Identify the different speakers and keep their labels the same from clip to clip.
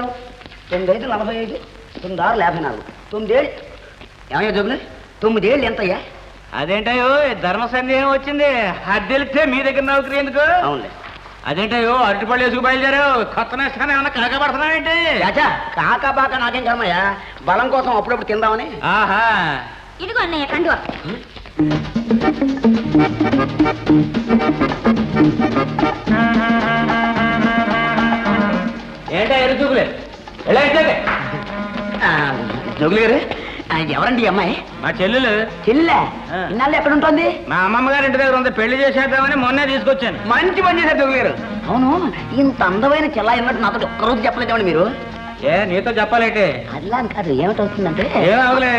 Speaker 1: 56, 9 45, 9 54, 9 ఏళ్ళు. ఏమయ్యా జోగులు 9 ఏళ్ళు ఎంతయ్యా?
Speaker 2: అదేంటయ్యో ధర్మ సందేహం వచ్చింది. అది తెలిస్తే మీ దగ్గర నౌకరీ ఎందుకు?
Speaker 1: అవునులే.
Speaker 2: అదేంటయ్యో అరటిపళ్ళు వేసుకు బయలుదేరావు. కొత్త నష్టాన్ని ఏమన్నా కాకపడుతున్నావేంటి?
Speaker 1: చాచా కాకా బాక నాకేం కర్మయ్యా, బలం కోసం అప్పుడప్పుడు తిందామని.
Speaker 2: ఆహా,
Speaker 3: ఇదిగో అన్నయ్య కండువా.
Speaker 2: ఏంటో ఎరుచూపులే ఎలా అయితే
Speaker 1: జోగులు గారు ఎవరండి ఈ అమ్మాయి?
Speaker 2: మా చెల్లెలు.
Speaker 1: చెల్లె? ఇన్నాళ్ళు ఎక్కడ ఉంటుంది?
Speaker 2: మా అమ్మమ్మ గారి ఇంటి దగ్గర ఉంది. పెళ్లి చేసేద్దామని మొన్నే తీసుకొచ్చాను.
Speaker 1: మంచి పని చేశారు జోగులు గారు. అవును, ఇంత అందమైన చెల్ల ఉన్నట్టు నాతో ఒక్కరోజు చెప్పలేదేమండి మీరు?
Speaker 2: ఏ నీతో చెప్పాలంటే
Speaker 1: అలా అని కాదు, ఏమిటవుతుందంటే
Speaker 2: ఏం అవలే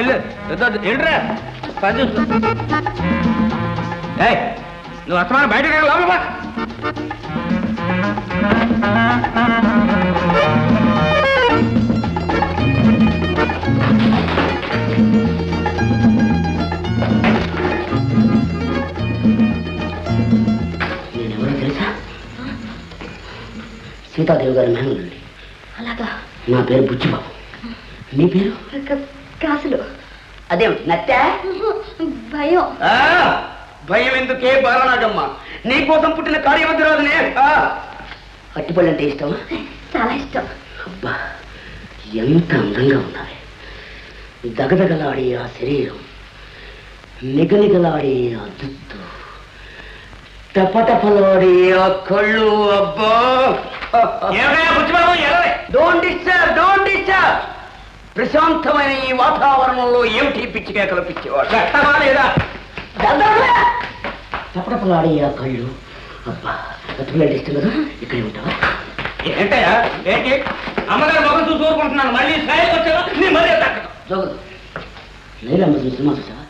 Speaker 2: ఏంట్రా పని చూసుకో. నువ్వు అసమాన బయట లోపల.
Speaker 1: నేనెవరో తెలుసా? సీతాదేవి గారి మేనల్లుండి.
Speaker 3: అలాగా?
Speaker 1: నా పేరు బుచ్చిబాబు. నీ పేరు?
Speaker 3: కాసులు.
Speaker 1: అదేమిటి నత్తే?
Speaker 3: భయం.
Speaker 1: భయం ఎందుకే బాలనాగమ్మ, నీకోసం పుట్టిన కార్యవద్దురాజునే. అట్టిపళ్ళు అంటే ఇష్టమా?
Speaker 3: చాలా ఇష్టం.
Speaker 1: అబ్బా ఎంత అందంగా ఉన్నాయి. దగదగలాడే ఆ శరీరం, నిగనిగలాడే ఆ జుట్టు, టపటపలాడే ఆ కళ్ళు. అబ్బా డోంట్ డిస్టర్బ్, డోంట్ డిస్టర్బ్. ప్రశాంతమైన ఈ వాతావరణంలో ఏమిటి పిచ్చి కేకలు పిచ్చేవాడు లేదా? టపటపలాడే ఆ కళ్ళు. అబ్బా అట్టిపళ్ళు ఇష్టం కదా, ఇక్కడే ఉంటావా?
Speaker 2: ఏంటయ్యా ఏంటి? అమ్మగారు మొగం చూసి ఊరుకుంటున్నాను. మళ్ళీ స్థాయికి వచ్చావా? నీ మరీ
Speaker 1: జోగులు లైలమ్మ సినిమా చూసావా?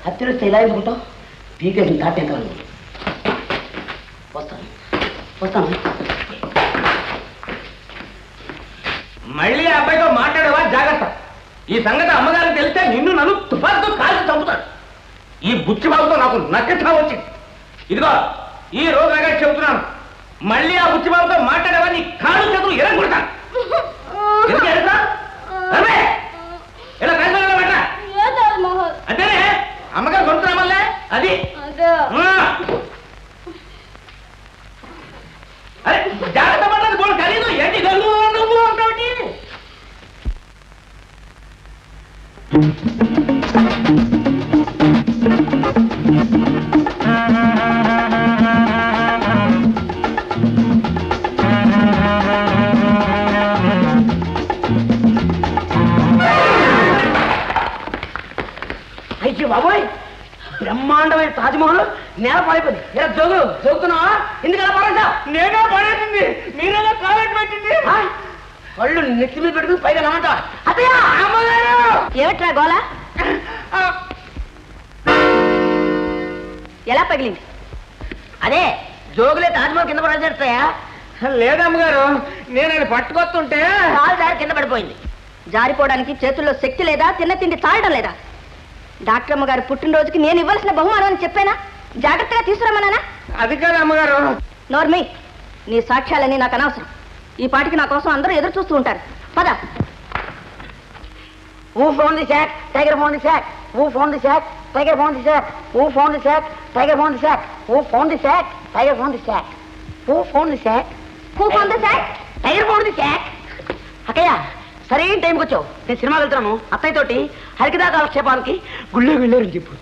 Speaker 1: హత్య వస్తే ఇలా ఎందుకుంటావు? పీకేసిన తాటేకాలను. వస్తాను వస్తాను.
Speaker 2: మళ్ళీ ఆ అబ్బాయితో మాట్లాడేవా? జాగ్రత్త. ఈ సంగతి అమ్మగారికి తెలిస్తే నిన్ను నన్ను తుపాకుతో కాల్చి చంపుతాడు. ఈ బుచ్చిబాబుతో నాకు నచ్చటం వచ్చింది. ఇదిగో ఈ రోజు నాగా చెబుతున్నాను, మళ్ళీ ఆ బుచ్చిబాబుతో మాట్లాడేవా నీ కాళ్ళు చేతులు ఎరగొడతాను. ఇలా కలిసి అంతేనే అమ్మగారు కొడుతున్నామల్లే అది. అరే జాగ్రత్త పడ్డది కూడా ఖరీదు. ఏంటి గల్లు నువ్వు ఉంటావుటి?
Speaker 1: అయ్యో బాబోయ్, బ్రహ్మాండమైన తాజ్మహల్ నేల పడిపోయింది. ఇలా జోగు జోగుతున్నావా? ఎందుకు అలా పడేసా?
Speaker 2: నేనే పడేసింది, మీరేదో కామెంట్ పెట్టింది.
Speaker 1: కళ్ళు నెత్తి మీద పెట్టుకుని పైగా నమ్మంటా. అదే అమ్మగారు.
Speaker 3: ఏమిట్రా గోలా? ఎలా పగిలింది?
Speaker 1: అదే జోగులే తాజ్మహల్ కింద పడేస్తాయా?
Speaker 2: లేదమ్మగారు, నేను అది పట్టుకొస్తుంటే
Speaker 1: కాలు దారి కింద పడిపోయింది.
Speaker 3: జారిపోవడానికి చేతుల్లో శక్తి లేదా? తిన్న తిండి చాలడం లేదా? డాక్టర్ అమ్మగారు పుట్టినరోజుకి నేను ఇవ్వాల్సిన బహుమానం అని చెప్పానా? జాగ్రత్తగా తీసుకురమ్మన్నానా?
Speaker 2: అది కాదు అమ్మగారు.
Speaker 3: నోర్మి, నీ సాక్ష్యాలన్నీ నాకు అనవసరం. ఈ పాటికి నా కోసం అందరూ ఎదురు చూస్తూ ఉంటారు. పద.
Speaker 1: Who found the sack? Tiger found the sack. Who found the sack? Tiger found the sack. Who found the sack? Tiger found the sack. Who found the sack? Tiger found the sack. Who found the sack?
Speaker 3: Who found the sack?
Speaker 1: Tiger found the sack. అక్కయ్య సరైన టైంకి వచ్చావు. నేను సినిమాకి వెళ్తున్నాను అత్తయ్య తోటి. హరికదా కాలక్షేపానికి గుళ్ళో వెళ్ళారని చెప్పు.